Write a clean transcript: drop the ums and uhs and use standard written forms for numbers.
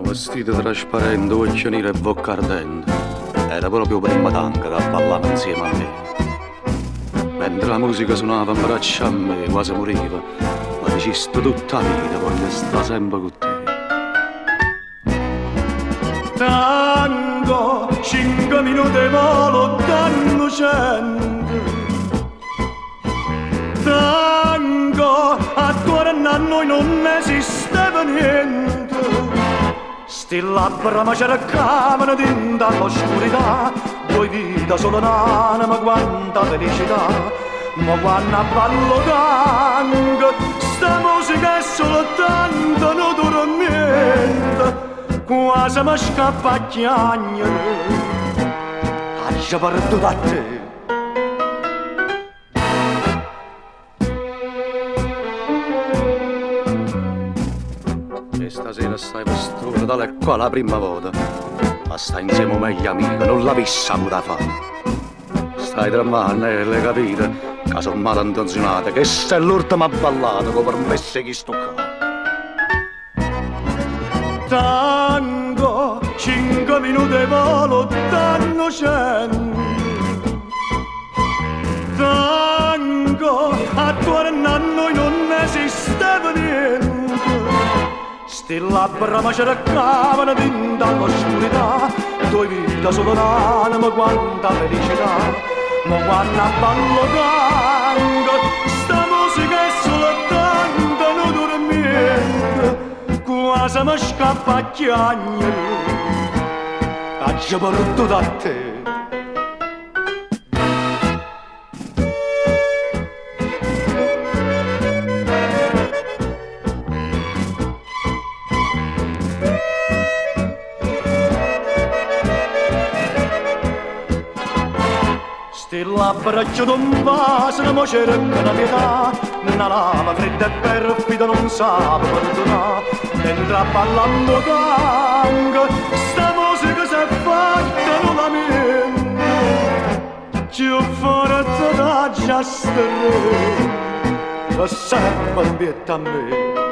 Vestito trasparente, occhio nero e bocca ardente. Era proprio prima tanga che ballava insieme a me. Mentre la musica suonava in braccio a me, quasi moriva. Ma dicisto tutta la vita, voglio stare sempre con te. Tango, 5 minuti e volo, danno 100. Tango, a cuore a noi non esisteva niente. Sti labbra mi cercavano dentro all'oscurità, due vita solo un'anima, quanta felicità. Ma quando ballo tango, sta musica è soltanto non dura niente. Quasi mi scappa a chiagnere, ha perduto a te. Stasera stai per strada tale e qua la prima volta, ma stai insieme a meglio amico, non l'ha vista da fa. Stai tremando e le capite che sono male intenzionate, che sta è l'ultima ballata che permesse chi sto qua. Tango, 5 minuti e volo, danno 100. Tango, attorno a noi non esisteva niente. Sti labbra mi cercavano dentro all'oscurità, due vita solo un'anima, quanta felicità. Ma quando ballo tango, sta musica è soltanto non dura niente. Quasi mi scappa a chiagnere, ha perduto a te. Sti labbra d'un vaso, non mi cerca la pietà, una lama fredda e perfida non sa perdonare. Dentro a ballando tango, sta musica si è fatta non la mente. Ci ho forza da già stare, lo sempre ambietta a me.